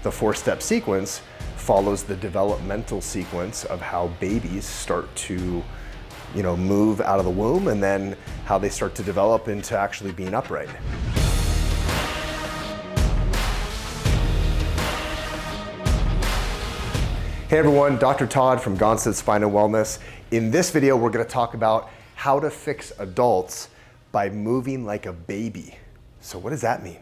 The four-step sequence follows the developmental sequence of how babies start to move out of the womb, and then how they start to develop into actually being upright. Hey everyone, Dr. Todd from Gonstead Spine and Wellness. In this video, we're going to talk about how to fix adults by moving like a baby. So what does that mean?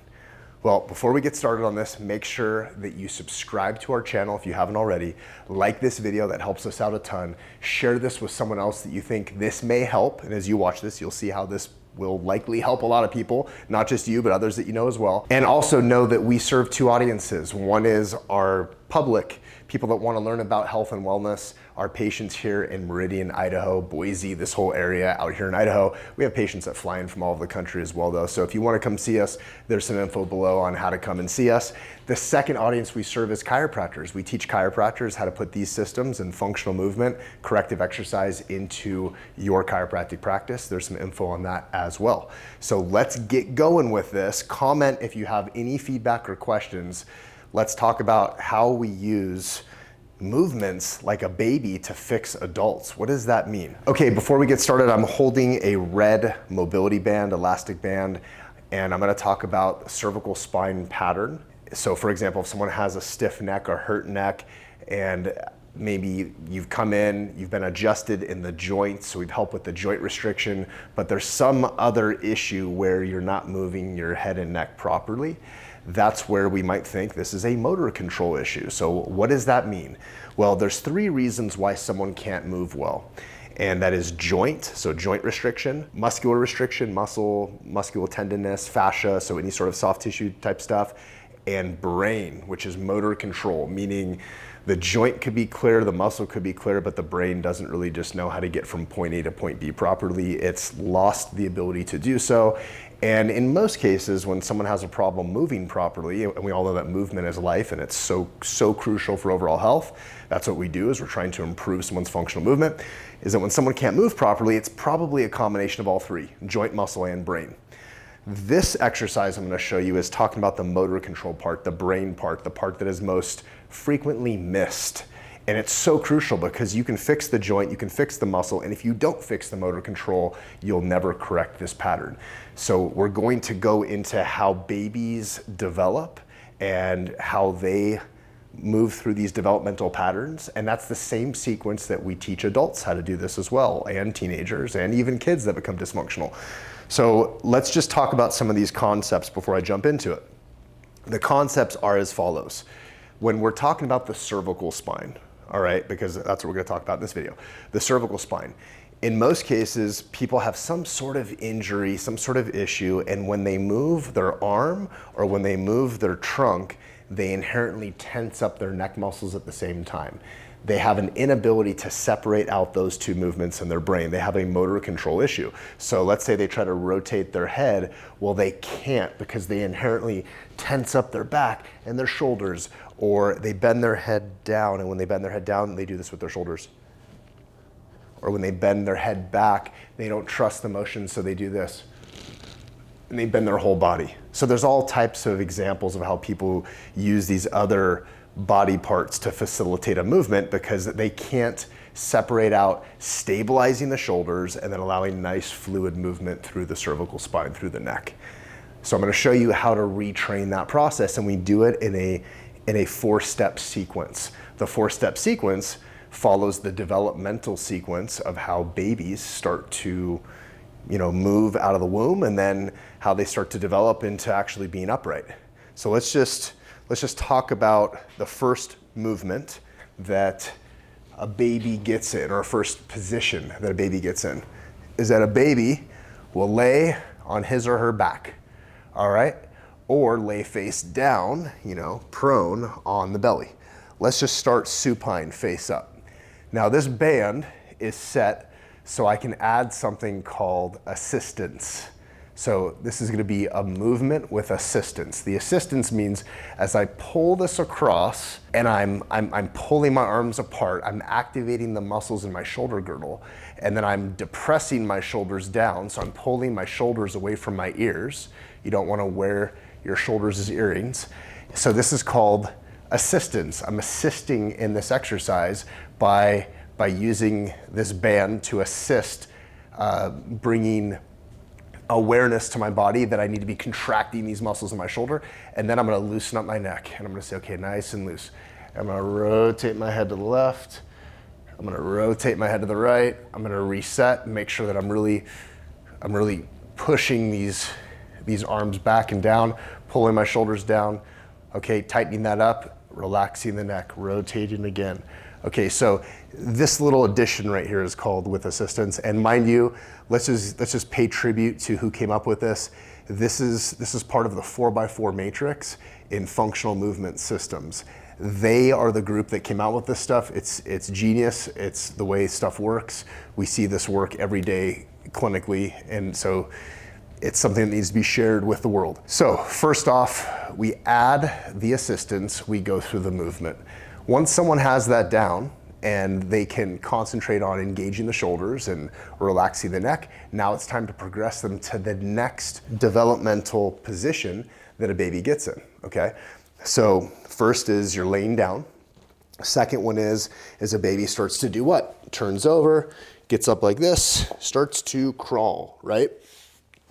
Well, before we get started on this, make sure that you subscribe to our channel if you haven't already. Like this video, that helps us out a ton. Share this with someone else that you think this may help. And as you watch this, you'll see how this will likely help a lot of people, not just you, but others that you know as well. And also know that we serve two audiences. One is our public, people that want to learn about health and wellness, our patients here in Meridian, Idaho, Boise, this whole area out here in Idaho. We have patients that fly in from all over the country as well though. So if you want to come see us, there's some info below on how to come and see us. The second audience we serve is chiropractors. We teach chiropractors how to put these systems and functional movement, corrective exercise into your chiropractic practice. There's some info on that as well. So let's get going with this. Comment if you have any feedback or questions. Let's talk about how we use movements like a baby to fix adults. What does that mean? Okay, before we get started, I'm holding a red mobility band, elastic band, and I'm gonna talk about cervical spine pattern. So for example, if someone has a stiff neck or hurt neck, and maybe you've come in, you've been adjusted in the joints, so we've helped with the joint restriction, but there's some other issue where you're not moving your head and neck properly. That's where we might think this is a motor control issue. So what does that mean? Well, there's three reasons why someone can't move well. And that is joint, so joint restriction, muscular restriction, muscular tenderness, fascia, so any sort of soft tissue type stuff, and brain, which is motor control, meaning the joint could be clear, the muscle could be clear, but the brain doesn't really just know how to get from point A to point B properly. It's lost the ability to do so. And in most cases, when someone has a problem moving properly, and we all know that movement is life and it's so crucial for overall health, that's what we do is we're trying to improve someone's functional movement, is that when someone can't move properly, it's probably a combination of all three, joint, muscle, and brain. This exercise I'm going to show you is talking about the motor control part, the brain part, the part that is most frequently missed. And it's so crucial because you can fix the joint, you can fix the muscle, and if you don't fix the motor control, you'll never correct this pattern. So we're going to go into how babies develop and how they move through these developmental patterns. And that's the same sequence that we teach adults how to do this as well, and teenagers, and even kids that become dysfunctional. So let's just talk about some of these concepts before I jump into it. The concepts are as follows. When we're talking about the cervical spine, all right, because that's what we're going to talk about in this video, the cervical spine. In most cases, people have some sort of injury, some sort of issue, and when they move their arm or when they move their trunk, they inherently tense up their neck muscles at the same time. They have an inability to separate out those two movements in their brain. They have a motor control issue. So let's say they try to rotate their head. Well, they can't because they inherently tense up their back and their shoulders, or they bend their head down, and when they bend their head down, they do this with their shoulders. Or when they bend their head back, they don't trust the motion, so they do this. And they bend their whole body. So there's all types of examples of how people use these other body parts to facilitate a movement because they can't separate out stabilizing the shoulders and then allowing nice fluid movement through the cervical spine, through the neck. So I'm going to show you how to retrain that process, and we do it in a four-step sequence. The four-step sequence follows the developmental sequence of how babies start to move out of the womb, and then how they start to develop into actually being upright. So let's just talk about the first movement that a baby gets in, or a first position that a baby gets in, is that a baby will lay on his or her back, all right? Or lay face down, prone on the belly. Let's just start supine, face up. Now this band is set so I can add something called assistance. So this is going to be a movement with assistance. The assistance means as I pull this across and I'm pulling my arms apart, I'm activating the muscles in my shoulder girdle, and then I'm depressing my shoulders down. So I'm pulling my shoulders away from my ears. You don't want to wear your shoulders as earrings. So this is called assistance. I'm assisting in this exercise by using this band to assist bringing awareness to my body that I need to be contracting these muscles in my shoulder. And then I'm gonna loosen up my neck and I'm gonna say, okay, nice and loose. I'm gonna rotate my head to the left. I'm gonna rotate my head to the right. I'm gonna reset and make sure that I'm really pushing these arms back and down, pulling my shoulders down. Okay, tightening that up, relaxing the neck, rotating again. Okay, so this little addition right here is called with assistance. And mind you, let's just pay tribute to who came up with this. This is part of the 4x4 matrix in functional movement systems. They are the group that came out with this stuff. It's genius. It's the way stuff works. We see this work every day clinically, and so it's something that needs to be shared with the world. So first off, we add the assistance, we go through the movement. Once someone has that down and they can concentrate on engaging the shoulders and relaxing the neck, now it's time to progress them to the next developmental position that a baby gets in, okay? So first is you're laying down. Second one is a baby starts to do what? Turns over, gets up like this, starts to crawl, right?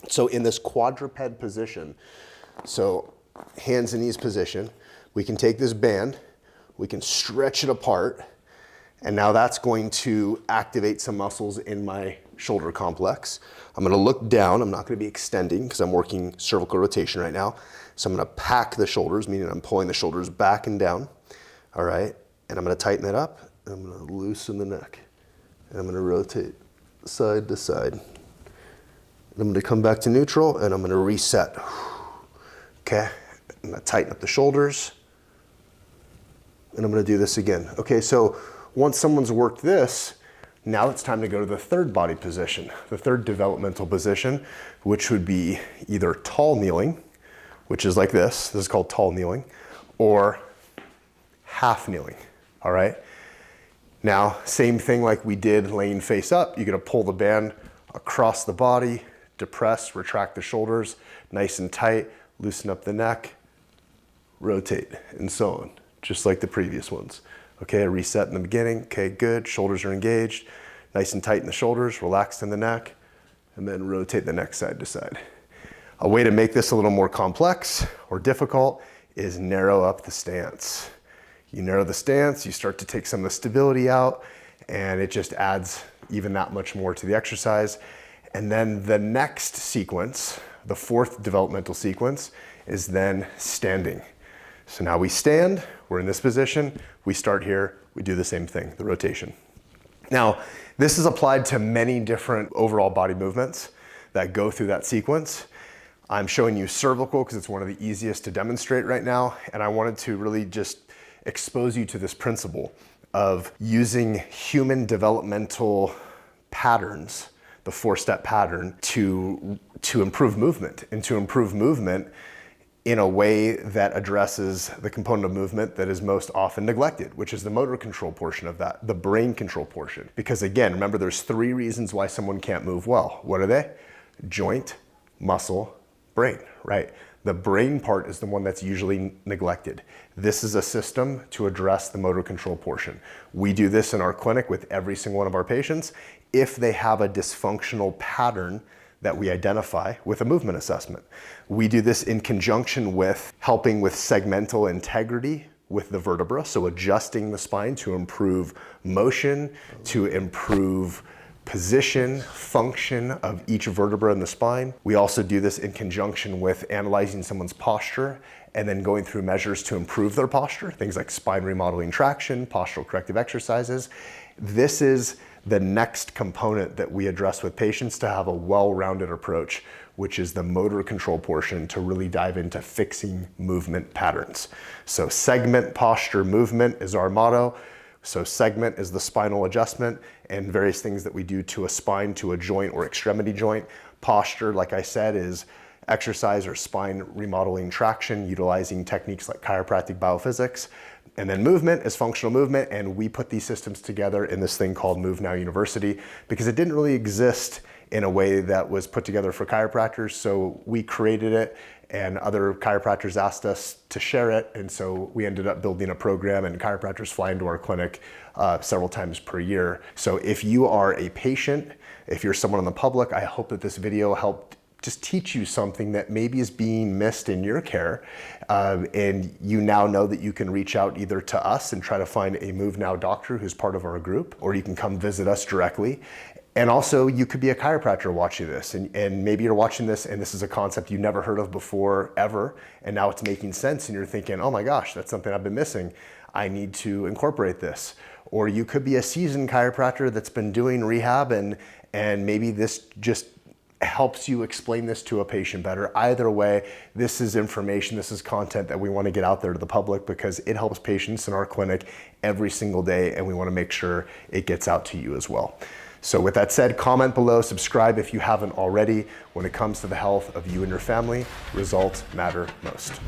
So in this quadruped position, so hands and knees position, we can take this band, we can stretch it apart, and now that's going to activate some muscles in my shoulder complex. I'm gonna look down, I'm not gonna be extending because I'm working cervical rotation right now. So I'm gonna pack the shoulders, meaning I'm pulling the shoulders back and down, all right? And I'm gonna tighten it up, and I'm gonna loosen the neck. And I'm gonna rotate side to side. And I'm gonna come back to neutral, and I'm gonna reset. Okay, I'm gonna tighten up the shoulders, and I'm gonna do this again. Okay, so once someone's worked this, now it's time to go to the third body position, the third developmental position, which would be either tall kneeling, which is like this is called tall kneeling, or half kneeling, all right? Now, same thing like we did laying face up, you're gonna pull the band across the body, depress, retract the shoulders, nice and tight, loosen up the neck, rotate, and so on, just like the previous ones. Okay, a reset in the beginning, okay, good, shoulders are engaged, nice and tight in the shoulders, relaxed in the neck, and then rotate the neck side to side. A way to make this a little more complex or difficult is narrow up the stance. You narrow the stance, you start to take some of the stability out, and it just adds even that much more to the exercise. And then the next sequence, the fourth developmental sequence, is then standing. So now we stand, we're in this position, we start here, we do the same thing, the rotation. Now, this is applied to many different overall body movements that go through that sequence. I'm showing you cervical because it's one of the easiest to demonstrate right now, and I wanted to really just expose you to this principle of using human developmental patterns, the 4-step pattern, to improve movement, and to improve movement in a way that addresses the component of movement that is most often neglected, which is the motor control portion of that, the brain control portion. Because again, remember there's 3 reasons why someone can't move well. What are they? Joint, muscle, brain, right? The brain part is the one that's usually neglected. This is a system to address the motor control portion. We do this in our clinic with every single one of our patients if they have a dysfunctional pattern that we identify with a movement assessment. We do this in conjunction with helping with segmental integrity with the vertebra, so adjusting the spine to improve motion, to improve position, function of each vertebra in the spine. We also do this in conjunction with analyzing someone's posture and then going through measures to improve their posture, things like spine remodeling traction, postural corrective exercises. This is the next component that we address with patients to have a well-rounded approach, which is the motor control portion to really dive into fixing movement patterns. So segment, posture, movement is our motto. So segment is the spinal adjustment and various things that we do to a spine, to a joint or extremity joint. Posture, like I said, is exercise or spine remodeling traction, utilizing techniques like chiropractic biophysics. And then movement is functional movement, and we put these systems together in this thing called Move Now University because it didn't really exist in a way that was put together for chiropractors, so we created it and other chiropractors asked us to share it. And so we ended up building a program, and chiropractors fly into our clinic several times per year. So if you are a patient, if you're someone in the public, I hope that this video helped just teach you something that maybe is being missed in your care. And you now know that you can reach out either to us and try to find a Move Now doctor who's part of our group, or you can come visit us directly. And also, you could be a chiropractor watching this, and maybe you're watching this and this is a concept you never heard of before, ever, and now it's making sense and you're thinking, oh my gosh, that's something I've been missing. I need to incorporate this. Or you could be a seasoned chiropractor that's been doing rehab, and maybe this just helps you explain this to a patient better. Either way, this is information, this is content that we want to get out there to the public because it helps patients in our clinic every single day, and we want to make sure it gets out to you as well. So with that said, comment below, subscribe if you haven't already. When it comes to the health of you and your family, results matter most.